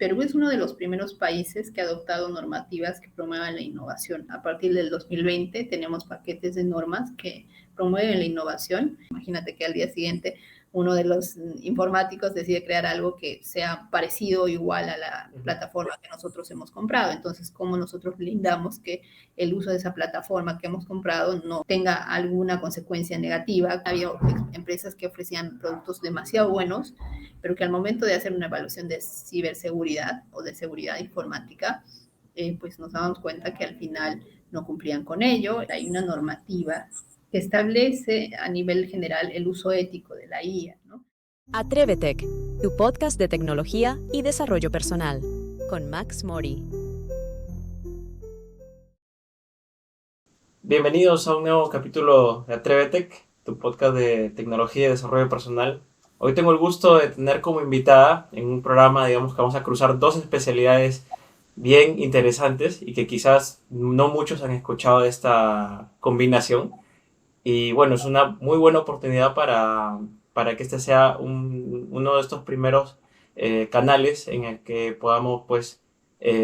Perú es uno de los primeros países que ha adoptado normativas que promuevan la innovación. A partir del 2020 tenemos paquetes de normas que promueven la innovación. Imagínate que al día siguiente uno de los informáticos decide crear algo que sea parecido o igual a la plataforma que nosotros hemos comprado. Entonces, ¿cómo nosotros blindamos que el uso de esa plataforma que hemos comprado no tenga alguna consecuencia negativa? Había empresas que ofrecían productos demasiado buenos, pero que al momento de hacer una evaluación de ciberseguridad o de seguridad informática, pues nos damos cuenta que al final no cumplían con ello. Hay una normativa que establece a nivel general el uso ético de la IA, ¿no? Atrévetech, tu podcast de tecnología y desarrollo personal, con Max Mori. Bienvenidos a un nuevo capítulo de Atrévetech, tu podcast de tecnología y desarrollo personal. Hoy tengo el gusto de tener como invitada en un programa, digamos que vamos a cruzar dos especialidades bien interesantes y que quizás no muchos han escuchado de esta combinación. Y bueno, es una muy buena oportunidad para que este sea uno de estos primeros canales en el que podamos pues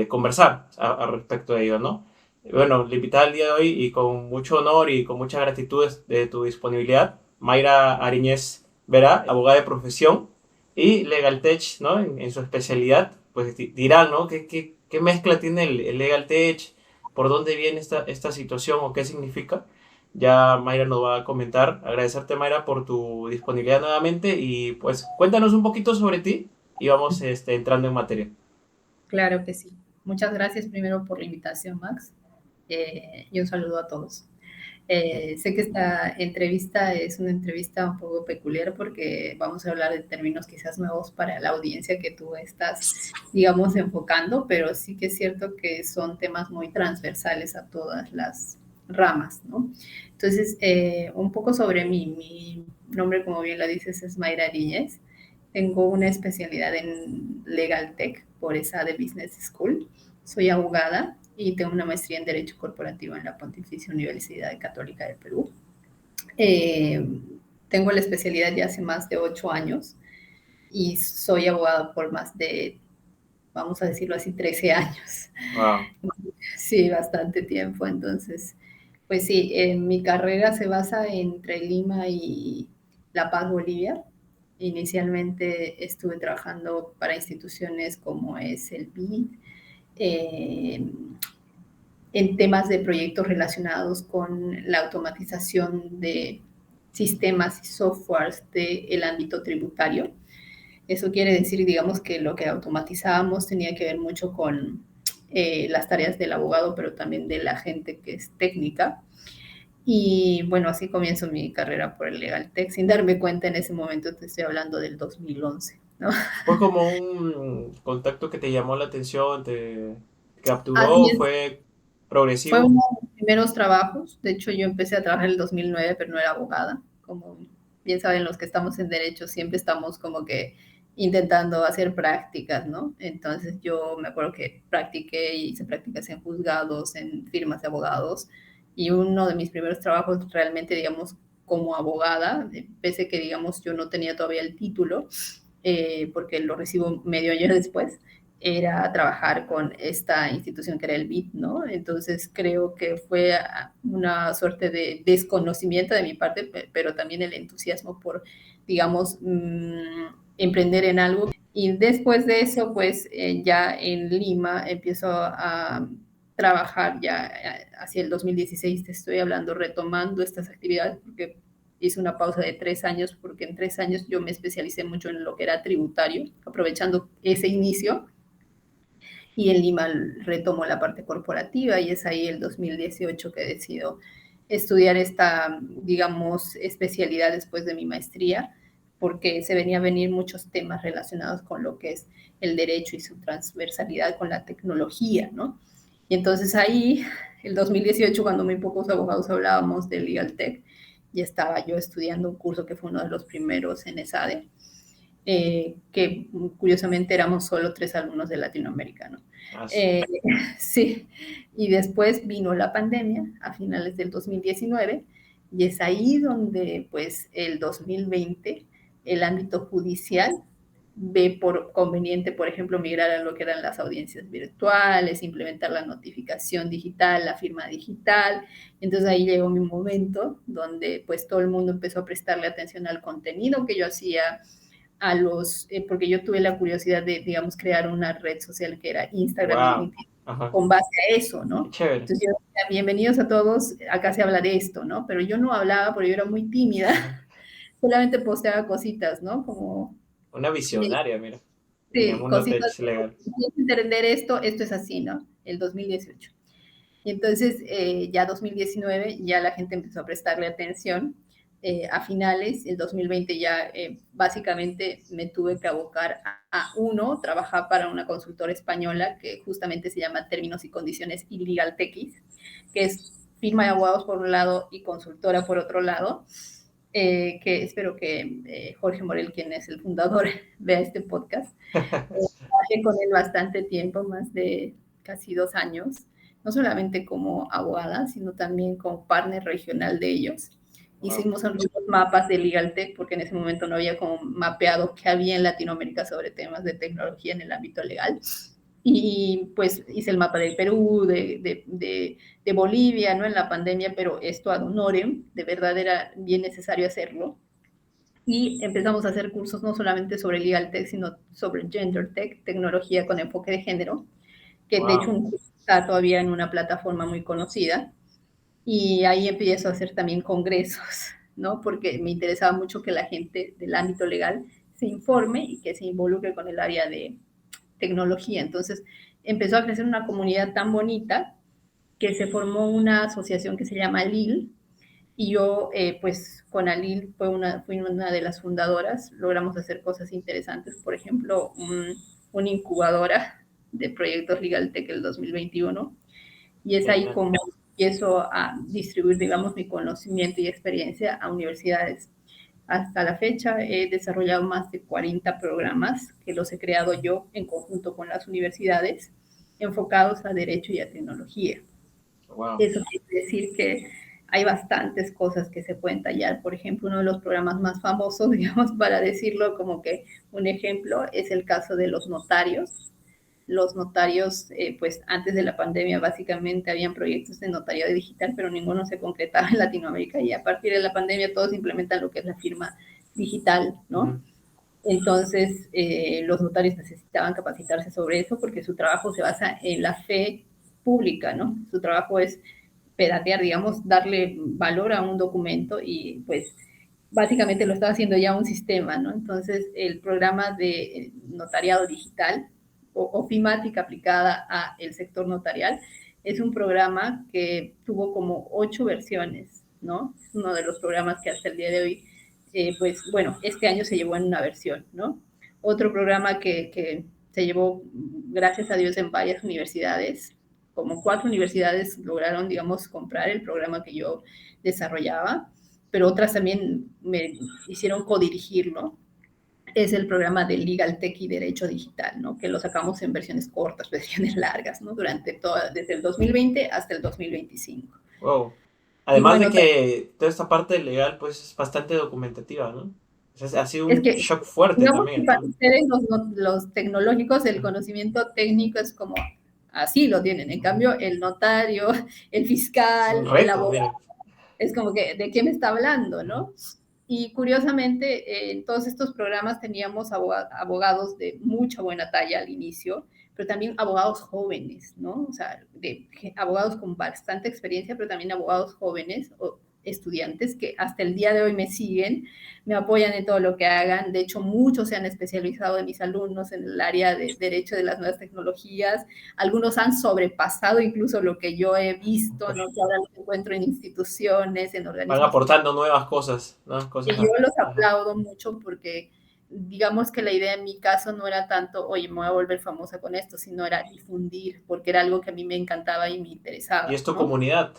conversar a respecto de ello, ¿no? Bueno, la invitada al día de hoy y con mucho honor y con mucha gratitud de tu disponibilidad, Mayra Ariñez Vera, abogada de profesión y Legal Tech, ¿no? En su especialidad, pues dirán, ¿no? ¿Qué mezcla tiene el Legal Tech? ¿Por dónde viene esta situación o qué significa? Ya Mayra nos va a comentar. Agradecerte, Mayra, por tu disponibilidad nuevamente y pues cuéntanos un poquito sobre ti y vamos entrando en materia. Claro que sí. Muchas gracias primero por la invitación, Max. Y un saludo a todos. Sé que esta entrevista es una entrevista un poco peculiar porque vamos a hablar de términos quizás nuevos para la audiencia que tú estás, digamos, enfocando, pero sí que es cierto que son temas muy transversales a todas las ramas, ¿no? Entonces, un poco sobre mí. Mi nombre, como bien lo dices, es Mayra Ariñez. Tengo una especialidad en Legal Tech por ESADE Business School. Soy abogada y tengo una maestría en Derecho Corporativo en la Pontificia Universidad Católica del Perú. Eh, Tengo la especialidad ya hace más de 8 años y soy abogada por más de, vamos a decirlo así, 13 años. Wow. Sí, bastante tiempo. Entonces, pues sí, mi carrera se basa entre Lima y La Paz, Bolivia. Inicialmente estuve trabajando para instituciones como es el BID, en temas de proyectos relacionados con la automatización de sistemas y softwares del ámbito tributario. Eso quiere decir, digamos, que lo que automatizábamos tenía que ver mucho con las tareas del abogado, pero también de la gente que es técnica. Y bueno, así comienzo mi carrera por el Legal Tech, sin darme cuenta en ese momento, te estoy hablando del 2011, ¿no? ¿Fue como un contacto que te llamó la atención, te Así capturó, es. fue Fue progresivo? uno de mis primeros trabajos. De hecho, yo empecé a trabajar en el 2009, pero no era abogada. Como bien saben los que estamos en derecho, siempre estamos como que intentando hacer prácticas, ¿no? Entonces yo me acuerdo que practiqué y hice prácticas en juzgados, en firmas de abogados, y uno de mis primeros trabajos realmente, digamos, como abogada, pese que, digamos, yo no tenía todavía el título, porque lo recibo medio año después, era trabajar con esta institución que era el BID, ¿no? Entonces creo que fue una suerte de desconocimiento de mi parte, pero también el entusiasmo por, digamos, emprender en algo. Y después de eso, pues ya en Lima empiezo a trabajar ya hacia el 2016, te estoy hablando, retomando estas actividades, porque hice una pausa de 3 años, porque en 3 años yo me especialicé mucho en lo que era tributario, aprovechando ese inicio, y en Lima retomo la parte corporativa y es ahí el 2018 que decido estudiar esta, digamos, especialidad después de mi maestría, porque se venía a venir muchos temas relacionados con lo que es el derecho y su transversalidad con la tecnología, ¿no? Y entonces ahí, el 2018, cuando muy pocos abogados hablábamos de Legal Tech, ya estaba yo estudiando un curso que fue uno de los primeros en ESADE, que curiosamente éramos solo 3 alumnos de Latinoamérica, ¿no? Ah, Eh, sí, y después vino la pandemia a finales del 2019 y es ahí donde pues el 2020 el ámbito judicial ve por conveniente, por ejemplo, migrar a lo que eran las audiencias virtuales, implementar la notificación digital, la firma digital. Entonces ahí llegó mi momento donde pues todo el mundo empezó a prestarle atención al contenido que yo hacía, porque yo tuve la curiosidad de, digamos, crear una red social que era Instagram y Wow. LinkedIn, Ajá. con base a eso, Qué ¿no? chévere. Entonces yo decía, bienvenidos a todos, acá se habla de esto, ¿no? Pero yo no hablaba porque yo era muy tímida, solamente posteaba cositas, ¿no? Como Una visionaria, mira. En el sí, mundo tech cositas legal. de entender esto, esto es así, ¿no? El 2018. Y entonces ya 2019 ya la gente empezó a prestarle atención. A finales, el 2020 ya básicamente me tuve que abocar a trabajar para una consultora española que justamente se llama Términos y Condiciones y Legal Techis, que es firma de abogados por un lado y consultora por otro lado, que espero que Jorge Morel, quien es el fundador, vea este podcast. Trabajé con él bastante tiempo, más de casi 2 años, no solamente como abogada, sino también como partner regional de ellos. Wow. Hicimos algunos mapas de LegalTech, porque en ese momento no había como mapeado qué había en Latinoamérica sobre temas de tecnología en el ámbito legal. Y pues hice el mapa de Perú, de Bolivia, ¿no? En la pandemia, pero esto ad honorem, de verdad era bien necesario hacerlo. Y empezamos a hacer cursos no solamente sobre Legal Tech, sino sobre Gender Tech, tecnología con enfoque de género, que de hecho Wow. está todavía en una plataforma muy conocida. Y ahí empiezo a hacer también congresos, ¿no? Porque me interesaba mucho que la gente del ámbito legal se informe y que se involucre con el área de tecnología. Entonces empezó a crecer una comunidad tan bonita que se formó una asociación que se llama LIL, y yo, pues, con Alil fui una de las fundadoras. Logramos hacer cosas interesantes. Por ejemplo, una incubadora de proyectos Legal Tech el 2021. Y es ahí Genial. como empiezo a distribuir, digamos, mi conocimiento y experiencia a universidades. Hasta la fecha he desarrollado más de 40 programas que los he creado yo en conjunto con las universidades, enfocados a derecho y a tecnología. Wow. Eso quiere decir que hay bastantes cosas que se pueden tallar. Por ejemplo, uno de los programas más famosos, digamos, para decirlo como que un ejemplo, es el caso de los notarios. Los notarios, pues antes de la pandemia, básicamente habían proyectos de notariado digital, pero ninguno se concretaba en Latinoamérica, y a partir de la pandemia todos implementan lo que es la firma digital, ¿no? Uh-huh. Entonces, los notarios necesitaban capacitarse sobre eso porque su trabajo se basa en la fe pública, ¿no? Su trabajo es pedatear, digamos, darle valor a un documento, y pues básicamente lo estaba haciendo ya un sistema, ¿no? Entonces, el programa de notariado digital o ofimática aplicada a el sector notarial es un programa que tuvo como 8 versiones, ¿no? Es uno de los programas que hasta el día de hoy, pues bueno, este año se llevó en una versión, ¿no? Otro programa que se llevó, gracias a Dios, en varias universidades, como 4 universidades lograron, digamos, comprar el programa que yo desarrollaba, pero otras también me hicieron codirigirlo. Es el programa de Legal Tech y Derecho Digital, ¿no? Que lo sacamos en versiones cortas, versiones largas, ¿no? Desde el 2020 hasta el 2025. Wow. Y Además de bueno, que toda esta parte legal, pues, es bastante documentativa, ¿no? O sea, ha sido es un que, shock fuerte digamos que también, para ¿no? ustedes los tecnológicos, el Uh-huh. conocimiento técnico es como así lo tienen. En Uh-huh. cambio, el notario, el Es un fiscal, el reto, abogado, mira. es como que, ¿de qué me está hablando, Uh-huh. no? Y curiosamente, en todos estos programas teníamos abogados de mucha buena talla al inicio, pero también abogados jóvenes, ¿no? O sea, abogados con bastante experiencia, pero también abogados jóvenes o estudiantes que hasta el día de hoy me siguen, me apoyan en todo lo que hagan. De hecho, muchos se han especializado de mis alumnos en el área de derecho de las nuevas tecnologías. Algunos han sobrepasado incluso lo que yo he visto, ¿no? Que ahora los encuentro en instituciones, en Van organismos aportando nuevas cosas, ¿no? que Cosas. yo los Ajá. aplaudo mucho, porque digamos que la idea en mi caso no era tanto, oye, me voy a volver famosa con esto, sino era difundir, porque era algo que a mí me encantaba y me Y interesaba, es tu ¿no? comunidad.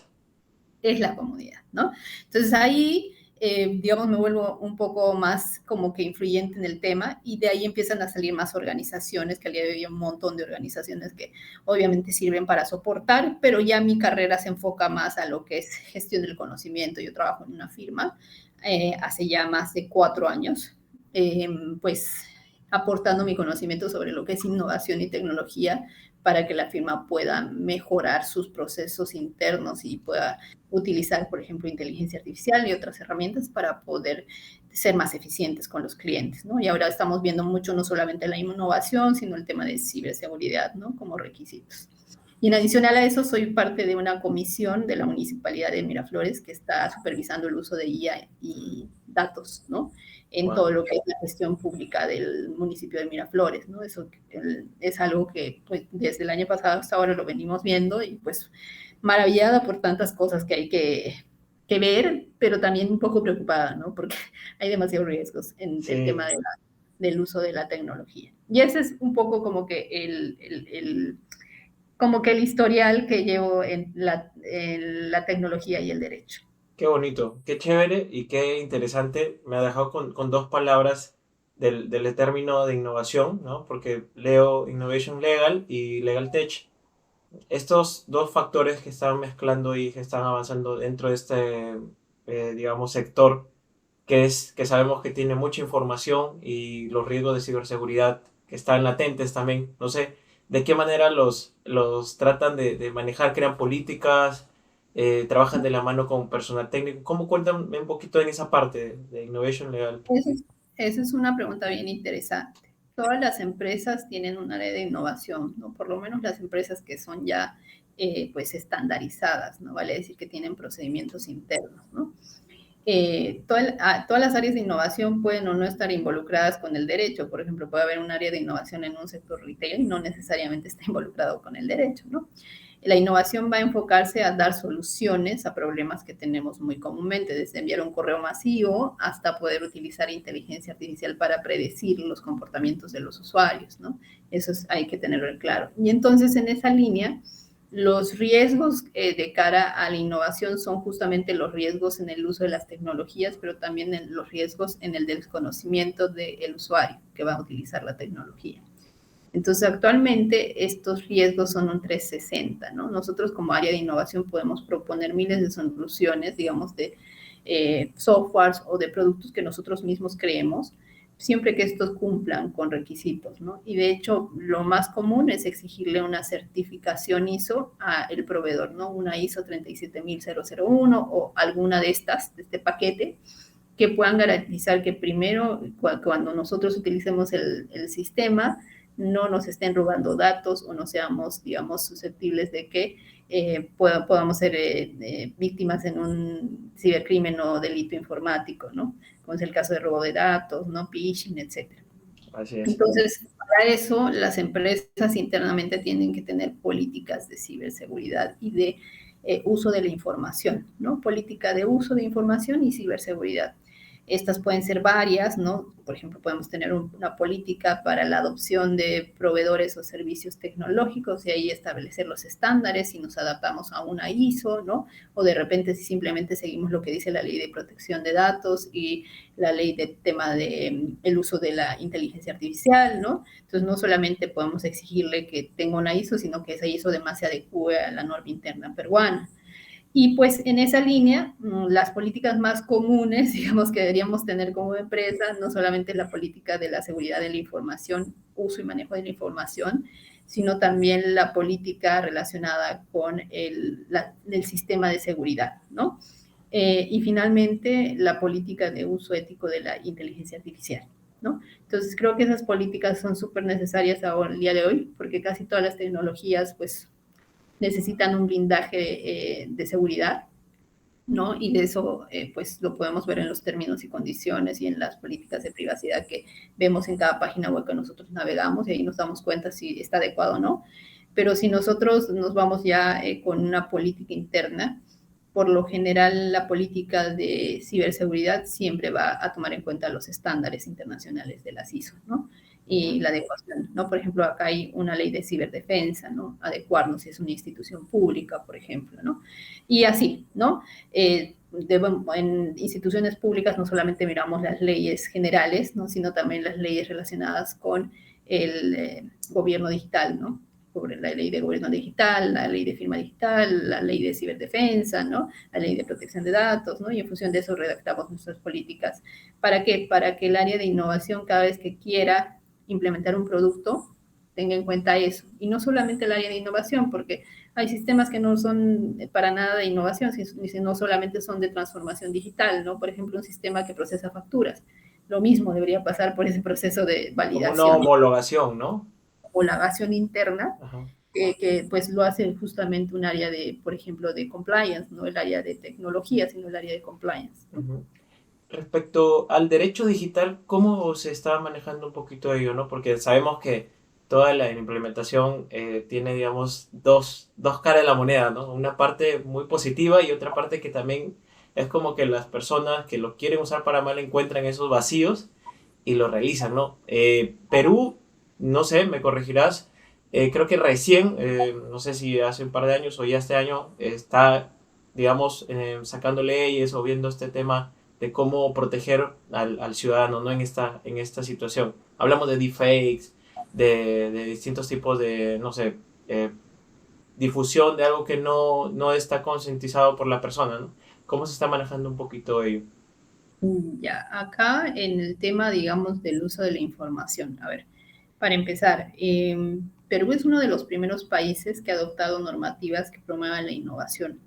Es la comunidad, ¿no? Entonces ahí, digamos, me vuelvo un poco más como que influyente en el tema, y de ahí empiezan a salir más organizaciones, que al día de hoy hay un montón de organizaciones que obviamente sirven para soportar, pero ya mi carrera se enfoca más a lo que es gestión del conocimiento. Yo trabajo en una firma hace ya más de 4 años, pues aportando mi conocimiento sobre lo que es innovación y tecnología para que la firma pueda mejorar sus procesos internos y pueda utilizar, por ejemplo, inteligencia artificial y otras herramientas para poder ser más eficientes con los clientes, ¿no? Y ahora estamos viendo mucho no solamente la innovación, sino el tema de ciberseguridad, ¿no? Como requisitos. Y en adicional a eso, soy parte de una comisión de la Municipalidad de Miraflores que está supervisando el uso de IA y datos, ¿no? En todo lo que es la gestión pública del municipio de Miraflores, ¿no? Eso es algo que pues, desde el año pasado hasta ahora lo venimos viendo y pues maravillada por tantas cosas que hay que ver, pero también un poco preocupada, ¿no? Porque hay demasiados riesgos en el tema del uso de la tecnología. Y ese es un poco como que como que el historial que llevo en la tecnología y el derecho. Qué bonito, qué chévere y qué interesante. Me ha dejado con dos palabras del término de innovación, ¿no? Porque leo Innovation Legal y Legal Tech. Estos dos factores que están mezclando y que están avanzando dentro de este, digamos, sector, que sabemos que tiene mucha información y los riesgos de ciberseguridad que están latentes también. No sé de qué manera los tratan de manejar, crean políticas, trabajan de la mano con personal técnico. ¿Cómo cuentan un poquito en esa parte de Innovation Legal? Esa es una pregunta bien interesante. Todas las empresas tienen un área de innovación, ¿no? Por lo menos las empresas que son ya pues estandarizadas, ¿no? Vale decir que tienen procedimientos internos, ¿no? Todas las áreas de innovación pueden o no estar involucradas con el derecho. Por ejemplo, puede haber un área de innovación en un sector retail y no necesariamente está involucrado con el derecho, ¿no? La innovación va a enfocarse a dar soluciones a problemas que tenemos muy comúnmente, desde enviar un correo masivo hasta poder utilizar inteligencia artificial para predecir los comportamientos de los usuarios, ¿no? Eso hay que tenerlo en claro. Y entonces, en esa línea, los riesgos de cara a la innovación son justamente los riesgos en el uso de las tecnologías, pero también los riesgos en el desconocimiento del usuario que va a utilizar la tecnología. Entonces, actualmente estos riesgos son un 360, ¿no? Nosotros como área de innovación podemos proponer miles de soluciones, digamos, de softwares o de productos que nosotros mismos creemos, siempre que estos cumplan con requisitos, ¿no? Y de hecho, lo más común es exigirle una certificación ISO al proveedor, ¿no? Una ISO 37001 o alguna de estas, de este paquete, que puedan garantizar que primero, cuando nosotros utilicemos el sistema, no nos estén robando datos o no seamos, digamos, susceptibles de que podamos ser víctimas en un cibercrimen o delito informático, ¿no? Como es el caso de robo de datos, ¿no? Phishing, etcétera. Así es. Entonces, para eso, las empresas internamente tienen que tener políticas de ciberseguridad y de uso de la información, ¿no? Política de uso de información y ciberseguridad. Estas pueden ser varias, ¿no? Por ejemplo, podemos tener una política para la adopción de proveedores o servicios tecnológicos y ahí establecer los estándares y nos adaptamos a una ISO, ¿no? O de repente si simplemente seguimos lo que dice la ley de protección de datos y la ley de tema de el uso de la inteligencia artificial, ¿no? Entonces no solamente podemos exigirle que tenga una ISO, sino que esa ISO además se adecue a la norma interna peruana. Y pues en esa línea, las políticas más comunes, digamos, que deberíamos tener como empresa, no solamente la política de la seguridad de la información, uso y manejo de la información, sino también la política relacionada con el sistema de seguridad, ¿no? Y finalmente, la política de uso ético de la inteligencia artificial, ¿no? Entonces, creo que esas políticas son súper necesarias ahora, el día de hoy, porque casi todas las tecnologías, pues, necesitan un blindaje de seguridad, ¿no? Y de eso, pues, lo podemos ver en los términos y condiciones y en las políticas de privacidad que vemos en cada página web que nosotros navegamos y ahí nos damos cuenta si está adecuado o no. Pero si nosotros nos vamos ya con una política interna, por lo general la política de ciberseguridad siempre va a tomar en cuenta los estándares internacionales de las ISO, ¿no? Y la adecuación, ¿no? Por ejemplo, acá hay una ley de ciberdefensa, ¿no? Adecuarnos si es una institución pública, por ejemplo, ¿no? Y así, ¿no? En instituciones públicas no solamente miramos las leyes generales, ¿no? Sino también las leyes relacionadas con el gobierno digital, ¿no? Sobre la ley de gobierno digital, la ley de firma digital, la ley de ciberdefensa, ¿no? La ley de protección de datos, ¿no? Y en función de eso redactamos nuestras políticas. ¿Para qué? Para que el área de innovación cada vez que quiera implementar un producto, tenga en cuenta eso. Y no solamente el área de innovación, porque hay sistemas que no son para nada de innovación, sino solamente son de transformación digital, ¿no? Por ejemplo, un sistema que procesa facturas. Lo mismo debería pasar por ese proceso de Como una validación, homologación, ¿no? homologación interna, Ajá. pues lo hace justamente un área de, por ejemplo, de compliance, no el área de tecnología, sino el área de compliance, ¿no? Ujú. Respecto al derecho digital, ¿cómo se está manejando un poquito ello, no? Porque sabemos que toda la implementación tiene, digamos, dos caras de la moneda, ¿no? Una parte muy positiva y otra parte que también es como que las personas que lo quieren usar para mal encuentran esos vacíos y lo realizan, ¿no? Perú, no sé, me corregirás, creo que recién, no sé si hace un par de años o ya este año, está, digamos, sacando leyes o viendo este tema de cómo proteger al ciudadano, ¿no? En esta situación. Hablamos de deepfakes, de distintos tipos de, no sé, eh, difusión de algo que no está concientizado por la persona, ¿no? ¿Cómo se está manejando un poquito ello? Ya, acá en el tema, digamos, del uso de la información. A ver, para empezar, Perú es uno de los primeros países que ha adoptado normativas que promuevan la innovación.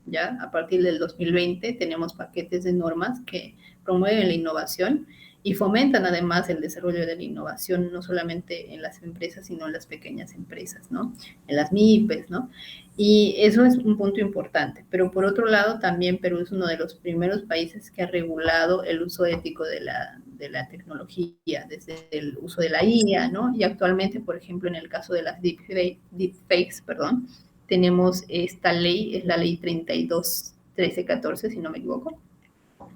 ¿Ya? A partir del 2020 tenemos paquetes de normas que promueven la innovación y fomentan además el desarrollo de la innovación, no solamente en las empresas, sino en las pequeñas empresas, ¿no? En las MIPES, ¿no? Y eso es un punto importante. Pero por otro lado, también Perú es uno de los primeros países que ha regulado el uso ético de la tecnología, desde el uso de la IA, ¿no? Y actualmente, por ejemplo, en el caso de las deepfakes, perdón, tenemos esta ley, es la ley 32.1314, si no me equivoco,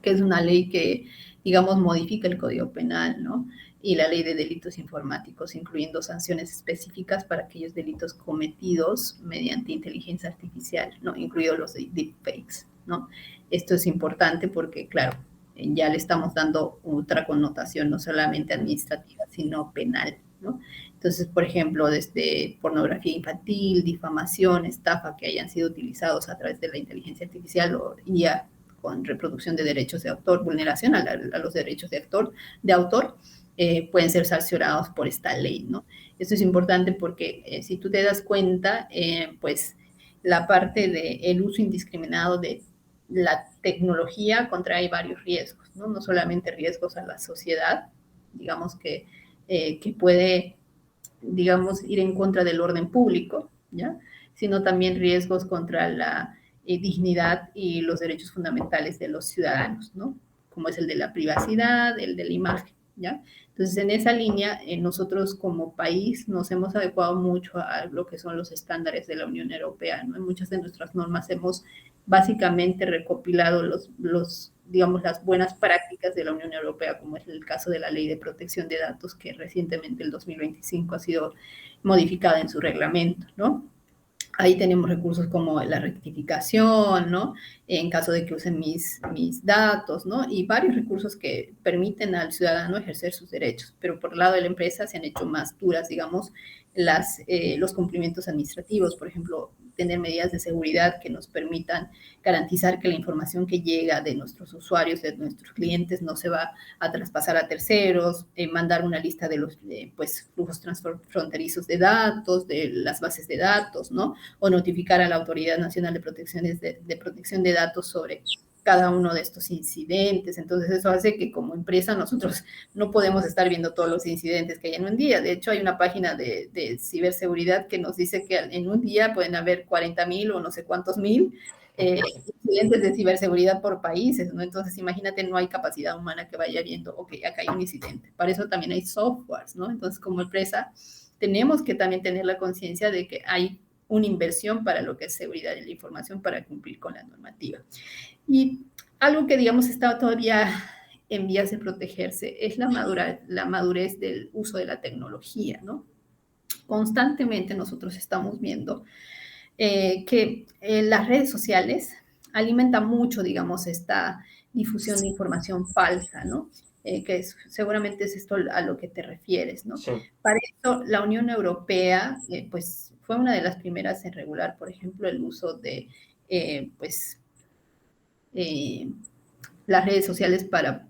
que es una ley que, digamos, modifica el Código Penal, ¿no? Y la ley de delitos informáticos, incluyendo sanciones específicas para aquellos delitos cometidos mediante inteligencia artificial, ¿no? Incluidos los deepfakes, ¿no? Esto es importante porque, claro, ya le estamos dando otra connotación, no solamente administrativa, sino penal, ¿no? Entonces, por ejemplo, desde pornografía infantil, difamación, estafa que hayan sido utilizados a través de la inteligencia artificial o IA con reproducción de derechos de autor, vulneración a los derechos de autor, pueden ser sancionados por esta ley, ¿no? Esto es importante porque si tú te das cuenta, pues la parte del uso indiscriminado de la tecnología contrae varios riesgos, ¿no? No solamente riesgos a la sociedad, digamos que puede, digamos, ir en contra del orden público, ¿ya? Sino también riesgos contra la dignidad y los derechos fundamentales de los ciudadanos, ¿no? Como es el de la privacidad, el de la imagen, ¿ya? Entonces, en esa línea, nosotros como país nos hemos adecuado mucho a lo que son los estándares de la Unión Europea, ¿no? En muchas de nuestras normas hemos básicamente recopilado digamos, las buenas prácticas de la Unión Europea, como es el caso de la Ley de Protección de Datos, que recientemente, el 2025, ha sido modificada en su reglamento, ¿no? Ahí tenemos recursos como la rectificación, ¿no? En caso de que usen mis datos, ¿no? Y varios recursos que permiten al ciudadano ejercer sus derechos. Pero por el lado de la empresa se han hecho más duras, digamos, los cumplimientos administrativos, por ejemplo, tener medidas de seguridad que nos permitan garantizar que la información que llega de nuestros usuarios, de nuestros clientes, no se va a traspasar a terceros, mandar una lista de los pues, flujos transfronterizos de datos, de las bases de datos, ¿no? O notificar a la Autoridad Nacional de Protección de Datos sobre cada uno de estos incidentes. Entonces eso hace que como empresa nosotros no podemos estar viendo todos los incidentes que hay en un día. De hecho, hay una página de ciberseguridad que nos dice que en un día pueden haber 40,000 o no sé cuántos mil incidentes de ciberseguridad por países, ¿no? Entonces, imagínate, no hay capacidad humana que vaya viendo, ok, acá hay un incidente. Para eso también hay softwares, ¿no? Entonces, como empresa, tenemos que también tener la conciencia de que hay una inversión para lo que es seguridad de la información para cumplir con la normativa. Y algo que, digamos, está todavía en vías de protegerse es la madurez del uso de la tecnología, ¿no? Constantemente nosotros estamos viendo que las redes sociales alimentan mucho, digamos, esta difusión de información falsa, ¿no? Seguramente es esto a lo que te refieres, ¿no? Sí. Para eso, la Unión Europea, pues, fue una de las primeras en regular, por ejemplo, el uso de, pues, eh, las redes sociales para,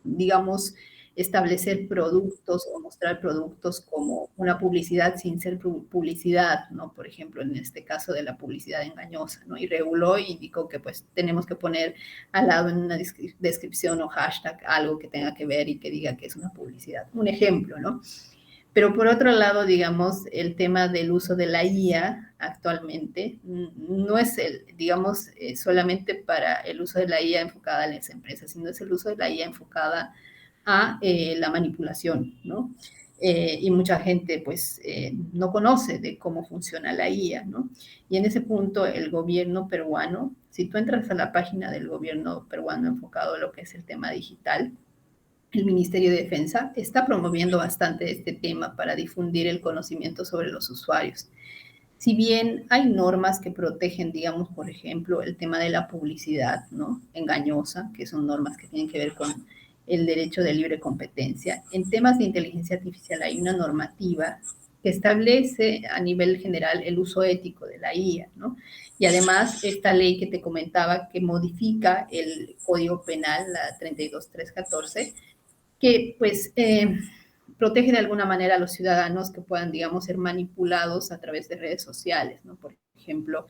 digamos, establecer productos o mostrar productos como una publicidad sin ser publicidad, ¿no? Por ejemplo, en este caso de la publicidad engañosa, ¿no? Y reguló y indicó que pues tenemos que poner al lado en una descripción o hashtag algo que tenga que ver y que diga que es una publicidad. Un ejemplo, ¿no? Pero por otro lado, digamos, el tema del uso de la IA actualmente no es digamos, solamente para el uso de la IA enfocada en las empresas, sino es el uso de la IA enfocada a la manipulación, ¿no? Y mucha gente, pues, no conoce de cómo funciona la IA, ¿no? Y en ese punto, el gobierno peruano, si tú entras a la página del gobierno peruano enfocado a lo que es el tema digital, el Ministerio de Defensa está promoviendo bastante este tema para difundir el conocimiento sobre los usuarios. Si bien hay normas que protegen, digamos, por ejemplo, el tema de la publicidad, ¿no? Engañosa, que son normas que tienen que ver con el derecho de libre competencia, en temas de inteligencia artificial hay una normativa que establece a nivel general el uso ético de la IA, ¿no? Y además esta ley que te comentaba que modifica el Código Penal, la 32314, que pues protege de alguna manera a los ciudadanos que puedan, digamos, ser manipulados a través de redes sociales, ¿no? Por ejemplo,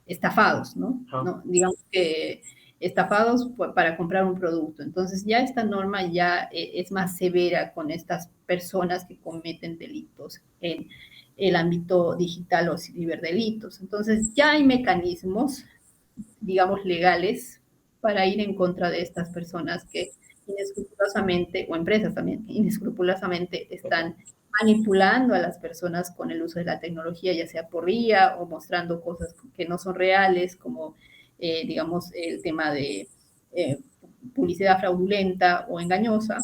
estafados, ¿no? ¿No? Digamos que estafados para comprar un producto. Entonces ya esta norma ya es más severa con estas personas que cometen delitos en el ámbito digital o ciberdelitos. Entonces ya hay mecanismos, digamos, legales para ir en contra de estas personas que inescrupulosamente, o empresas también, inescrupulosamente están manipulando a las personas con el uso de la tecnología, ya sea por IA o mostrando cosas que no son reales, como, digamos, el tema de publicidad fraudulenta o engañosa.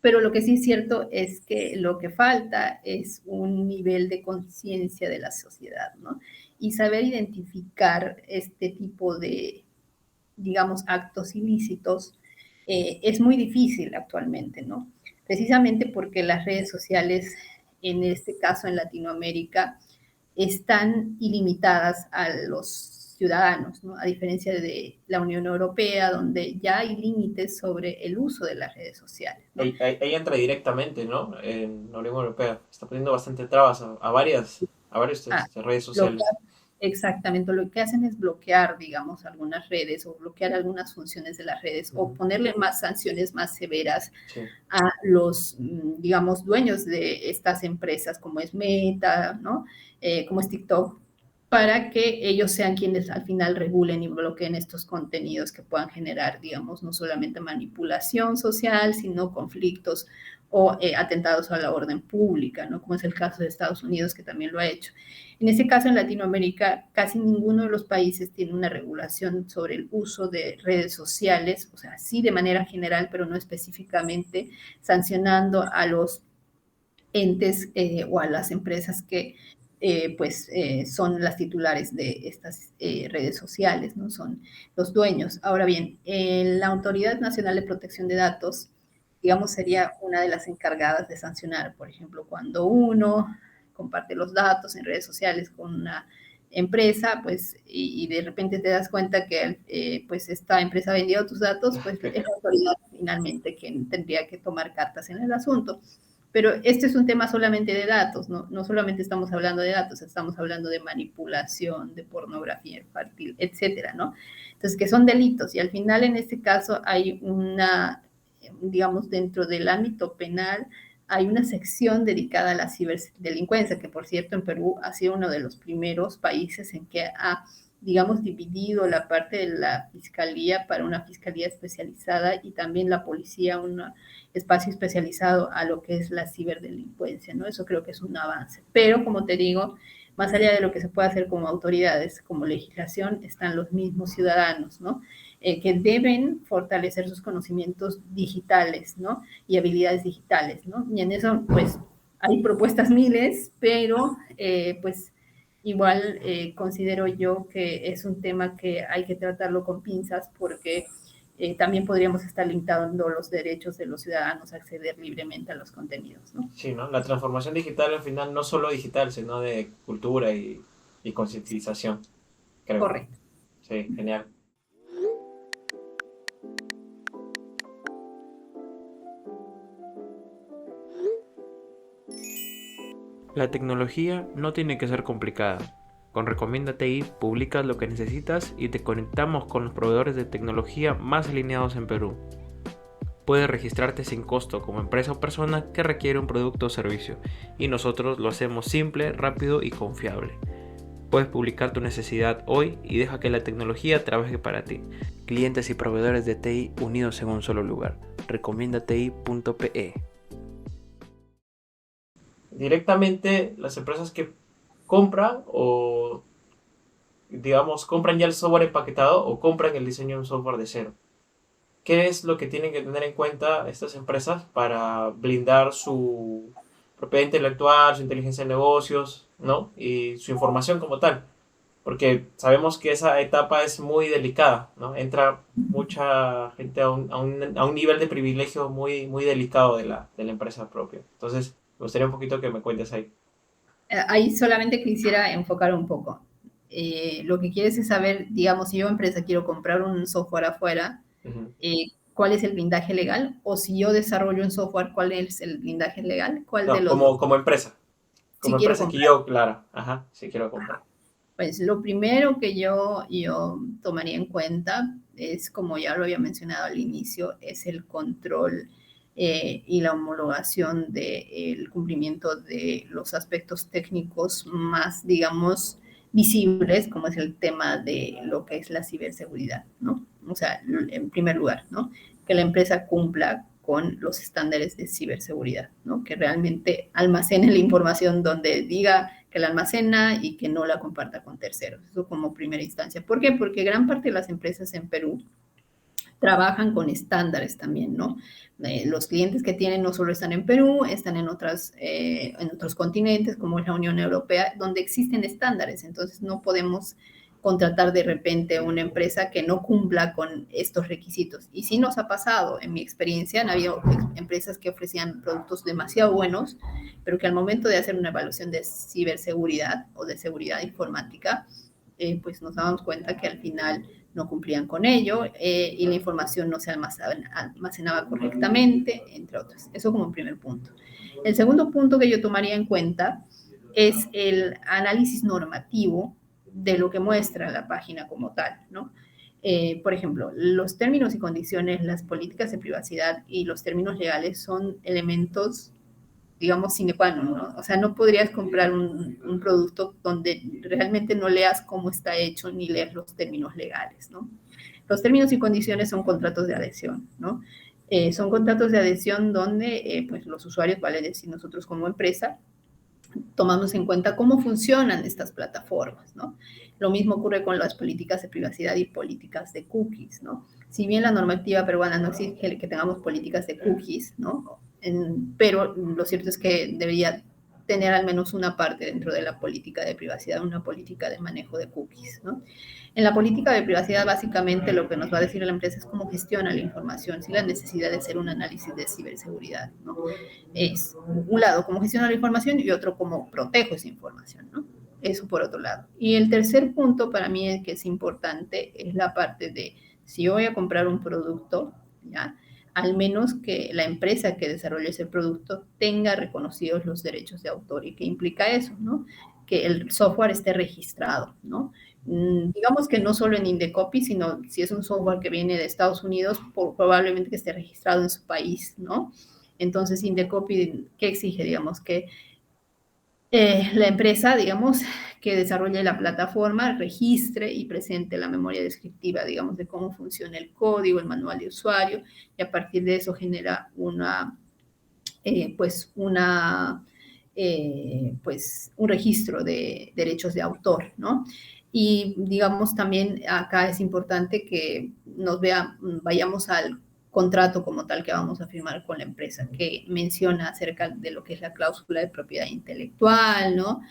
Pero lo que sí es cierto es que lo que falta es un nivel de conciencia de la sociedad, ¿no? Y saber identificar este tipo de, digamos, actos ilícitos es muy difícil actualmente, ¿no? Precisamente porque las redes sociales, en este caso en Latinoamérica, están ilimitadas a los ciudadanos, ¿no? A diferencia de la Unión Europea, donde ya hay límites sobre el uso de las redes sociales, ¿no? Ahí entra directamente, ¿no? En la Unión Europea. Está poniendo bastante trabas a varias redes sociales. Exactamente, lo que hacen es bloquear, digamos, algunas redes o bloquear algunas funciones de las redes o ponerle más sanciones más severas a los, digamos, dueños de estas empresas como es Meta, ¿no? Como es TikTok, para que ellos sean quienes al final regulen y bloqueen estos contenidos que puedan generar, digamos, no solamente manipulación social, sino conflictos o atentados a la orden pública, ¿no? Como es el caso de Estados Unidos, que también lo ha hecho. En este caso, en Latinoamérica, casi ninguno de los países tiene una regulación sobre el uso de redes sociales, o sea, sí de manera general, pero no específicamente sancionando a los entes o a las empresas que son las titulares de estas redes sociales, ¿no? Son los dueños. Ahora bien, la Autoridad Nacional de Protección de Datos, digamos, sería una de las encargadas de sancionar, por ejemplo, cuando uno comparte los datos en redes sociales con una empresa, pues, y de repente te das cuenta que pues esta empresa ha vendido tus datos, pues es la autoridad finalmente quien tendría que tomar cartas en el asunto. Pero este es un tema solamente de datos, ¿no? No solamente estamos hablando de datos, estamos hablando de manipulación, de pornografía infantil, etcétera, ¿no? Entonces, que son delitos y al final en este caso hay una, digamos, dentro del ámbito penal, hay una sección dedicada a la ciberdelincuencia, que por cierto en Perú ha sido uno de los primeros países en que ha, digamos, dividido la parte de la fiscalía para una fiscalía especializada y también la policía, un espacio especializado a lo que es la ciberdelincuencia, ¿no? Eso creo que es un avance. Pero, como te digo, más allá de lo que se puede hacer como autoridades, como legislación, están los mismos ciudadanos, ¿no? Que deben fortalecer sus conocimientos digitales, ¿no? Y habilidades digitales, ¿no? Y en eso, pues, hay propuestas miles, pero, pues, igual considero yo que es un tema que hay que tratarlo con pinzas porque también podríamos estar limitando los derechos de los ciudadanos a acceder libremente a los contenidos, ¿no? Sí, ¿no? La transformación digital al final no solo digital, sino de cultura y concientización, creo. Correcto. Sí, genial. La tecnología no tiene que ser complicada. Con Recomienda TI publicas lo que necesitas y te conectamos con los proveedores de tecnología más alineados en Perú. Puedes registrarte sin costo como empresa o persona que requiere un producto o servicio, y nosotros lo hacemos simple, rápido y confiable. Puedes publicar tu necesidad hoy y deja que la tecnología trabaje para ti. Clientes y proveedores de TI unidos en un solo lugar. Recomiendati.pe. Directamente las empresas que compran o digamos compran ya el software empaquetado o compran el diseño de un software de cero. ¿Qué es lo que tienen que tener en cuenta estas empresas para blindar su propiedad intelectual, su inteligencia de negocios, ¿no? Y su información como tal? Porque sabemos que esa etapa es muy delicada, ¿no? Entra mucha gente a un nivel de privilegio muy, muy delicado de la empresa propia. Entonces, me gustaría un poquito que me cuentes ahí. Ahí solamente quisiera enfocar un poco. Lo que quieres es saber, digamos, si yo empresa quiero comprar un software afuera, Uh-huh. ¿cuál es el blindaje legal? O si yo desarrollo un software, ¿cuál es el blindaje legal? ¿Cuál de No, los dos? como empresa. Si Como quiero empresa que comprar. yo, Clara. Ajá, sí quiero comprar. Pues lo primero que yo tomaría en cuenta es, como ya lo había mencionado al inicio, es el control y la homologación del cumplimiento de los aspectos técnicos más, digamos, visibles, como es el tema de lo que es la ciberseguridad, ¿no? O sea, en primer lugar, ¿no? Que la empresa cumpla con los estándares de ciberseguridad, ¿no? Que realmente almacene la información donde diga que la almacena y que no la comparta con terceros. Eso como primera instancia. ¿Por qué? Porque gran parte de las empresas en Perú trabajan con estándares también, ¿no? Los clientes que tienen no solo están en Perú, están en otros continentes, como es la Unión Europea, donde existen estándares. Entonces, no podemos contratar de repente una empresa que no cumpla con estos requisitos. Y sí nos ha pasado, en mi experiencia, han habido empresas que ofrecían productos demasiado buenos, pero que al momento de hacer una evaluación de ciberseguridad o de seguridad informática, pues nos damos cuenta que al final no cumplían con ello y la información no se almacenaba correctamente, entre otras. Eso como un primer punto. El segundo punto que yo tomaría en cuenta es el análisis normativo de lo que muestra la página como tal, ¿no? Por ejemplo, los términos y condiciones, las políticas de privacidad y los términos legales son elementos, digamos, sine qua non, ¿no? O sea, no podrías comprar un producto donde realmente no leas cómo está hecho ni leas los términos legales, ¿no? Los términos y condiciones son contratos de adhesión, ¿no? Son contratos de adhesión donde pues los usuarios, vale decir nosotros como empresa, tomamos en cuenta cómo funcionan estas plataformas, ¿no? Lo mismo ocurre con las políticas de privacidad y políticas de cookies, ¿no? Si bien la normativa peruana no exige que tengamos políticas de cookies, ¿no? Pero lo cierto es que debería tener al menos una parte dentro de la política de privacidad, una política de manejo de cookies, ¿no? En la política de privacidad, básicamente lo que nos va a decir la empresa es cómo gestiona la información, sin la necesidad de hacer un análisis de ciberseguridad, ¿no? Es un lado cómo gestiona la información y otro cómo protejo esa información, ¿no? Eso por otro lado. Y el tercer punto para mí que es importante es la parte de si yo voy a comprar un producto, ¿ya? Al menos que la empresa que desarrolle ese producto tenga reconocidos los derechos de autor. ¿Y qué implica eso, no? Que el software esté registrado, ¿no? Digamos que no solo en Indecopy, sino si es un software que viene de Estados Unidos, probablemente que esté registrado en su país, ¿no? Entonces, Indecopy, ¿qué exige? Digamos que la empresa, digamos, que desarrolle la plataforma, registre y presente la memoria descriptiva, digamos, de cómo funciona el código, el manual de usuario, y a partir de eso genera pues un registro de derechos de autor, ¿no? Y digamos también acá es importante que vayamos al contrato como tal que vamos a firmar con la empresa, que menciona acerca de lo que es la cláusula de propiedad intelectual, ¿no?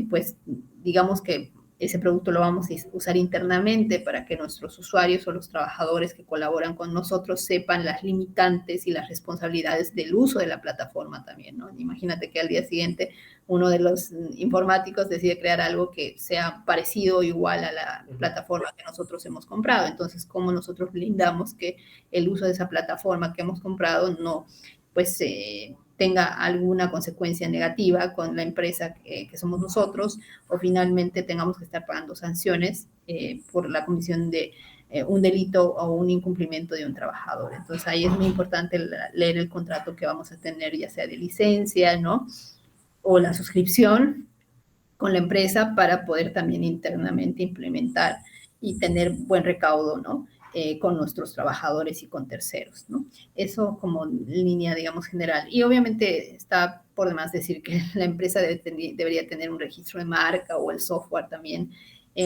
Pues digamos que ese producto lo vamos a usar internamente para que nuestros usuarios o los trabajadores que colaboran con nosotros sepan las limitantes y las responsabilidades del uso de la plataforma también, ¿no? Imagínate que al día siguiente uno de los informáticos decide crear algo que sea parecido o igual a la plataforma que nosotros hemos comprado. Entonces, ¿cómo nosotros blindamos que el uso de esa plataforma que hemos comprado no, pues, tenga alguna consecuencia negativa con la empresa que somos nosotros, o finalmente tengamos que estar pagando sanciones por la comisión de un delito o un incumplimiento de un trabajador. Entonces ahí es muy importante leer el contrato que vamos a tener, ya sea de licencia, ¿no? O la suscripción con la empresa para poder también internamente implementar y tener buen recaudo, ¿no? Con nuestros trabajadores y con terceros, ¿no? Eso como línea, digamos, general. Y obviamente está por demás decir que la empresa debería tener un registro de marca, o el software también,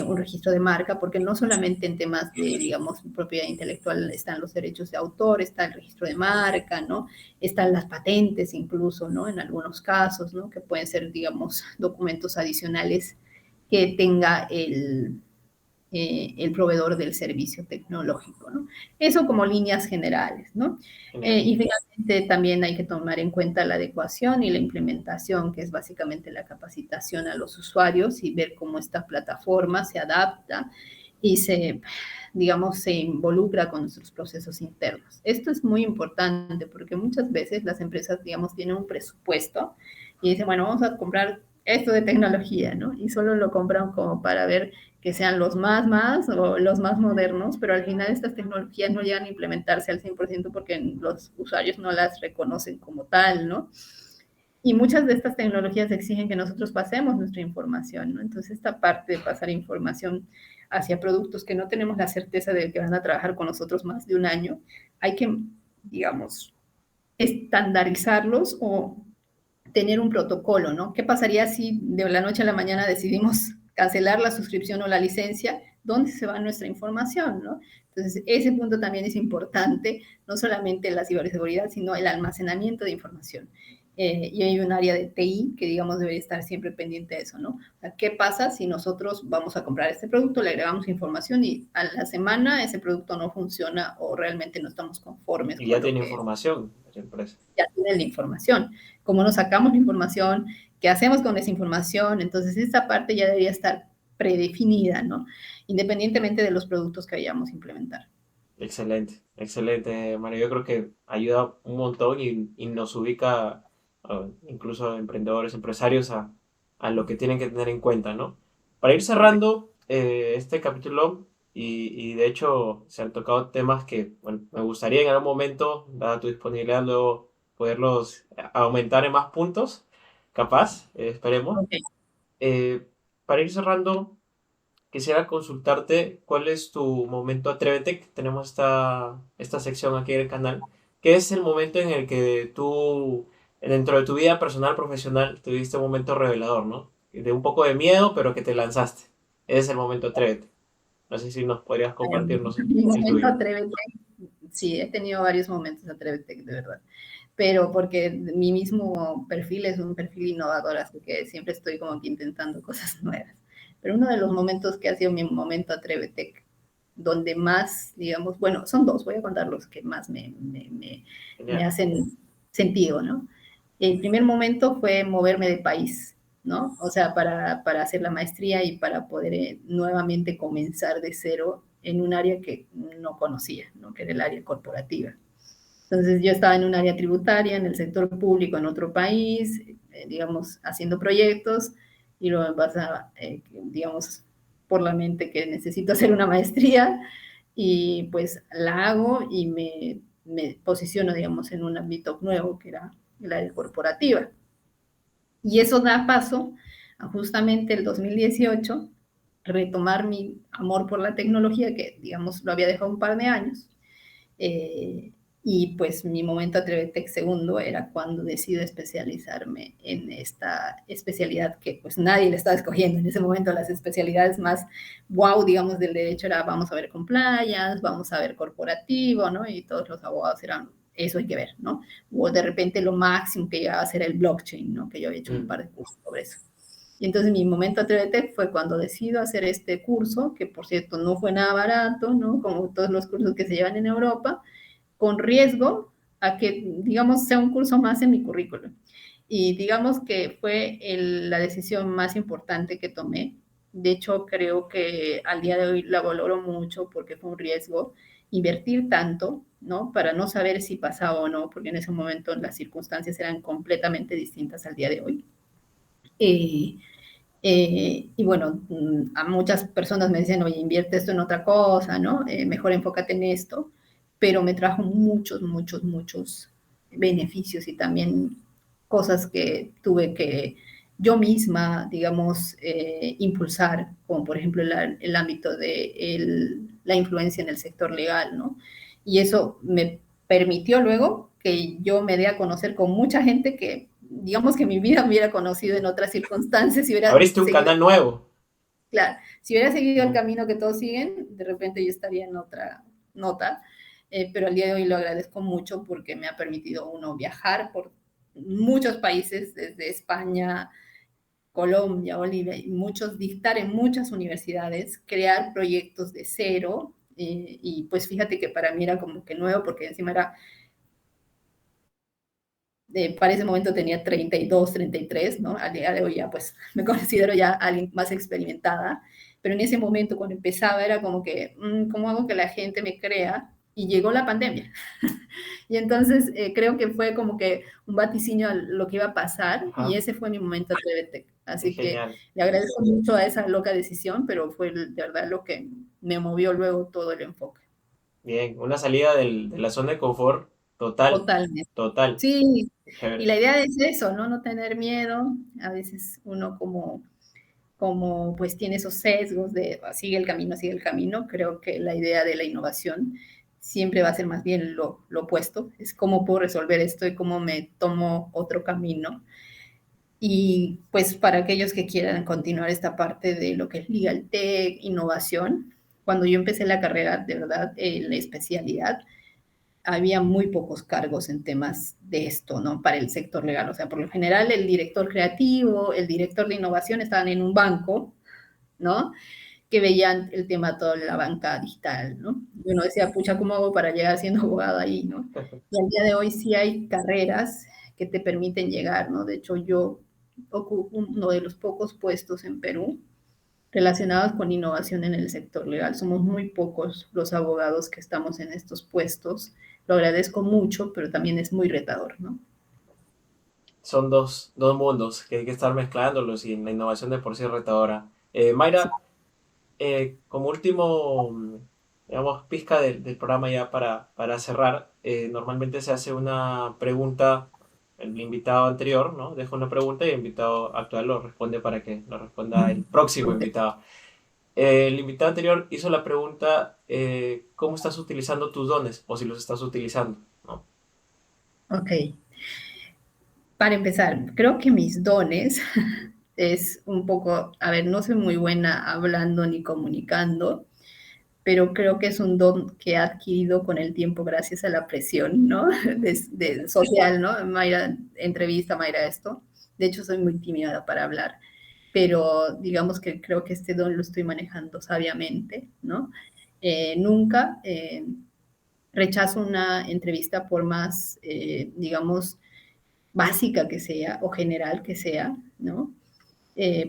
un registro de marca, porque no solamente en temas de, digamos, propiedad intelectual están los derechos de autor, está el registro de marca, ¿no? Están las patentes incluso, ¿no? En algunos casos, ¿no? Que pueden ser, digamos, documentos adicionales que tenga el proveedor del servicio tecnológico, ¿no? Eso como líneas generales, ¿no? Y finalmente también hay que tomar en cuenta la adecuación y la implementación, que es básicamente la capacitación a los usuarios y ver cómo esta plataforma se adapta y digamos, se involucra con nuestros procesos internos. Esto es muy importante porque muchas veces las empresas, digamos, tienen un presupuesto y dicen, bueno, vamos a comprar esto de tecnología, ¿no? Y solo lo compran como para ver que sean los más o los más modernos, pero al final estas tecnologías no llegan a implementarse al 100% porque los usuarios no las reconocen como tal, ¿no? Y muchas de estas tecnologías exigen que nosotros pasemos nuestra información, ¿no? Entonces, esta parte de pasar información hacia productos que no tenemos la certeza de que van a trabajar con nosotros más de un año, hay que, digamos, estandarizarlos o tener un protocolo, ¿no? ¿Qué pasaría si de la noche a la mañana decidimos cancelar la suscripción o la licencia? ¿Dónde se va nuestra información, no? Entonces, ese punto también es importante, no solamente la ciberseguridad, sino el almacenamiento de información. Y hay un área de TI que, digamos, debe estar siempre pendiente de eso, ¿no? O sea, ¿qué pasa si nosotros vamos a comprar este producto, le agregamos información y a la semana ese producto no funciona o realmente no estamos conformes Y ya con lo tiene que información la empresa. ya tienen la información? ¿Cómo nos sacamos la información? ¿Qué hacemos con esa información? Entonces, esta parte ya debería estar predefinida, ¿no? Independientemente de los productos que vayamos a implementar. Excelente, excelente, Mario. Yo creo que ayuda un montón y nos ubica, incluso a emprendedores, empresarios, a lo que tienen que tener en cuenta, ¿no? Para ir cerrando este capítulo, y de hecho se han tocado temas que, bueno, me gustaría en algún momento, dada tu disponibilidad, luego poderlos aumentar en más puntos, capaz, esperemos. Okay. Eh, para ir cerrando, quisiera consultarte cuál es tu momento Atrévete, que tenemos esta sección aquí en el canal, que es el momento en el que tú, dentro de tu vida personal, profesional, tuviste un momento revelador, ¿no? De un poco de miedo, pero que te lanzaste. Ese es el momento Atrévete. No sé si nos podrías compartirnos Mi el momento tuyo. Atrévete, sí, he tenido varios momentos Atrévete, de verdad. Pero porque mi mismo perfil es un perfil innovador, así que siempre estoy como que intentando cosas nuevas. Pero uno de los momentos que ha sido mi momento Atrévete, donde más, digamos, bueno, son dos, voy a contar los que más me Genial. hacen sentido, ¿no? El primer momento fue moverme de país, ¿no? O sea, para hacer la maestría y para poder nuevamente comenzar de cero en un área que no conocía, ¿no? Que era el área corporativa. Entonces yo estaba en un área tributaria, en el sector público, en otro país, digamos, haciendo proyectos, y luego me pasa, digamos, por la mente que necesito hacer una maestría, y pues la hago y me posiciono, digamos, en un ámbito nuevo, que era el área corporativa. Y eso da paso a justamente el 2018 retomar mi amor por la tecnología, que digamos lo había dejado un par de años. Eh, y pues mi momento Atrévete segundo era cuando decido especializarme en esta especialidad que pues nadie le estaba escogiendo. En ese momento las especialidades más wow, digamos, del derecho era vamos a ver compliance, vamos a ver corporativo, ¿no? Y todos los abogados eran eso hay que ver, ¿no? O de repente lo máximo que llegaba a ser el blockchain, ¿no? Que yo había hecho un Mm. par de cursos sobre eso. Y entonces mi momento Atrévete fue cuando decido hacer este curso, que por cierto no fue nada barato, ¿no? Como todos los cursos que se llevan en Europa, con riesgo a que, digamos, sea un curso más en mi currículum. Y digamos que fue la decisión más importante que tomé. De hecho, creo que al día de hoy la valoro mucho porque fue un riesgo invertir tanto, ¿no? Para no saber si pasaba o no, porque en ese momento las circunstancias eran completamente distintas al día de hoy. Eh, y bueno, a muchas personas me dicen, oye, invierte esto en otra cosa, ¿no? Mejor enfócate en esto, pero me trajo muchos, muchos, muchos beneficios y también cosas que tuve que yo misma, digamos, impulsar, como por ejemplo el ámbito de la influencia en el sector legal, ¿no? Y eso me permitió luego que yo me dé a conocer con mucha gente que, digamos que mi vida me hubiera conocido en otras circunstancias, si hubiera Abriste un seguido, canal nuevo. claro, si hubiera seguido el Ujú. camino que todos siguen, de repente yo estaría en otra nota, pero al día de hoy lo agradezco mucho porque me ha permitido uno viajar por muchos países, desde España, Colombia, Bolivia, y muchos, dictar en muchas universidades, crear proyectos de cero, y pues fíjate que para mí era como que nuevo, porque encima era, para ese momento tenía 32, 33, ¿no? Al día de hoy ya pues me considero ya alguien más experimentada, pero en ese momento cuando empezaba era como que, ¿cómo hago que la gente me crea? Y llegó la pandemia. Y entonces creo que fue como que un vaticinio a lo que iba a pasar y Ajá, ese fue mi momento de TVT. qué Así que genial. le agradezco mucho a esa loca decisión, pero fue de verdad lo que me movió luego todo el enfoque. Bien, una salida de la zona de confort total, Totalmente. total. Sí, y Chévere. la idea es eso, ¿no? No tener miedo. A veces uno como pues tiene esos sesgos de sigue el camino, sigue el camino. Creo que la idea de la innovación siempre va a ser más bien lo opuesto. Es cómo puedo resolver esto y cómo me tomo otro camino. Y pues para aquellos que quieran continuar esta parte de lo que es Legal Tech, innovación, cuando yo empecé la carrera, de verdad, la especialidad, había muy pocos cargos en temas de esto, ¿no? Para el sector legal. O sea, por lo general, el director creativo, el director de innovación estaban en un banco, ¿no? Que veían el tema todo de la banca digital, ¿no? Y uno decía, pucha, ¿cómo hago para llegar siendo abogado ahí, ¿no? Y al día de hoy sí hay carreras que te permiten llegar, ¿no? De hecho, yo ocupo uno de los pocos puestos en Perú relacionados con innovación en el sector legal. Somos muy pocos los abogados que estamos en estos puestos. Lo agradezco mucho, pero también es muy retador, ¿no? Son dos mundos que hay que estar mezclándolos y la innovación de por sí es retadora. Sí. Mayra, como último, digamos, pizca del programa ya para cerrar, normalmente se hace una pregunta, el invitado anterior, ¿no? Deja una pregunta y el invitado actual lo responde para que lo responda el próximo Ok. invitado. El invitado anterior hizo la pregunta, ¿cómo estás utilizando tus dones? O si los estás utilizando, ¿no? Ok. Para empezar, creo que mis dones es un poco, a ver, no soy muy buena hablando ni comunicando, pero creo que es un don que he adquirido con el tiempo gracias a la presión, ¿no? De social, ¿no? Mayra, entrevista, Mayra, esto. De hecho, soy muy tímida para hablar, pero digamos que creo que este don lo estoy manejando sabiamente, ¿no? Nunca rechazo una entrevista por más, digamos, básica que sea o general que sea, ¿no?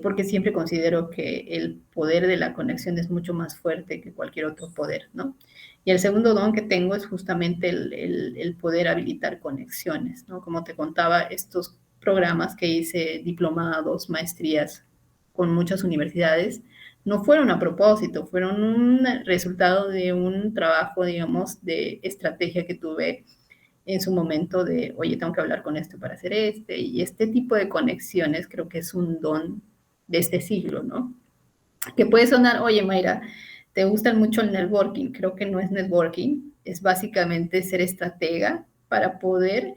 Porque siempre considero que el poder de la conexión es mucho más fuerte que cualquier otro poder, ¿no? Y el segundo don que tengo es justamente el poder habilitar conexiones, ¿no? Como te contaba, estos programas que hice, diplomados, maestrías con muchas universidades, no fueron a propósito, fueron un resultado de un trabajo, digamos, de estrategia que tuve en su momento de, oye, tengo que hablar con este para hacer este, y este tipo de conexiones creo que es un don de este siglo, ¿no? Que puede sonar, oye, Mayra, te gusta mucho el networking, creo que no es networking, es básicamente ser estratega para poder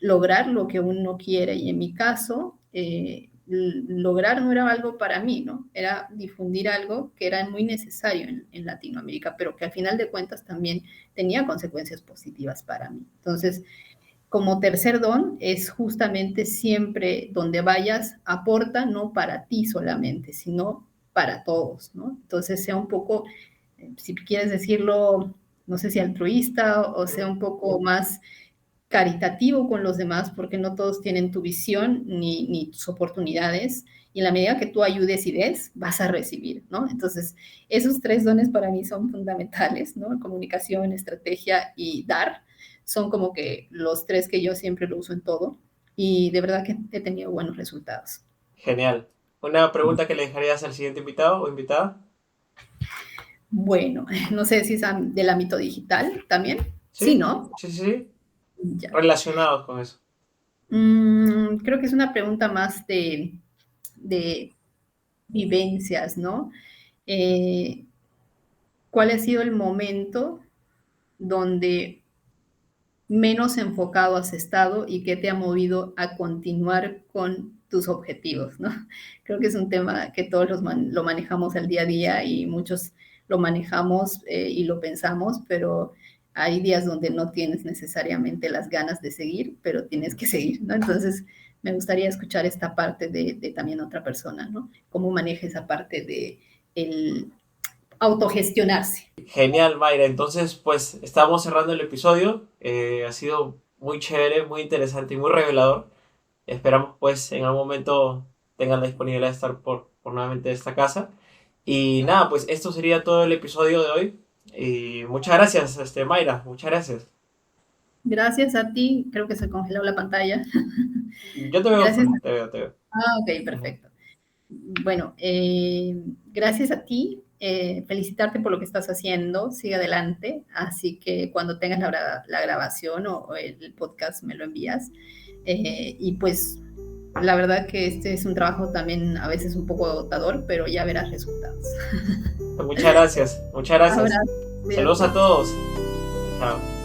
lograr lo que uno quiere. Y en mi caso, lograr no era algo para mí, ¿no? Era difundir algo que era muy necesario en Latinoamérica, pero que al final de cuentas también tenía consecuencias positivas para mí. Entonces, como tercer don es justamente siempre donde vayas, aporta no para ti solamente, sino para todos, ¿no? Entonces sea un poco, si quieres decirlo, no sé si altruista o sea un poco más caritativo con los demás, porque no todos tienen tu visión ni tus oportunidades, y en la medida que tú ayudes y des, vas a recibir, ¿no? Entonces, esos 3 dones para mí son fundamentales, ¿no? Comunicación, estrategia y dar, son como que los 3 que yo siempre lo uso en todo, y de verdad que he tenido buenos resultados. Genial. ¿Una pregunta que le dejarías al siguiente invitado o invitada? Bueno, no sé si es del ámbito digital también. Sí, Sí, ¿no? sí, sí, sí. Ya. Relacionados con eso. Creo que es una pregunta más de vivencias, ¿no? ¿Cuál ha sido el momento donde menos enfocado has estado y qué te ha movido a continuar con tus objetivos, ¿no? Creo que es un tema que todos lo manejamos al día a día y muchos lo manejamos y lo pensamos, pero hay días donde no tienes necesariamente las ganas de seguir, pero tienes que seguir, ¿no? Entonces, me gustaría escuchar esta parte de también otra persona, ¿no? Cómo maneja esa parte de el autogestionarse. Genial, Mayra. Entonces, pues estamos cerrando el episodio. Ha sido muy chévere, muy interesante y muy revelador. Esperamos, pues, en algún momento tengan la disponibilidad de estar por nuevamente esta casa. Y nada, pues esto sería todo el episodio de hoy. Y muchas gracias, Mayra. Muchas gracias. Gracias a ti, creo que se congeló la pantalla. Yo te veo, Gracias. te veo, te veo. Ok, Ajá. perfecto. Bueno, gracias a ti, felicitarte por lo que estás haciendo, sigue adelante, así que cuando tengas la grabación o el podcast me lo envías. Y pues la verdad que este es un trabajo también a veces un poco agotador, pero ya verás resultados. Muchas gracias, muchas gracias. Ahora, Saludos a cuídate. todos. Chao.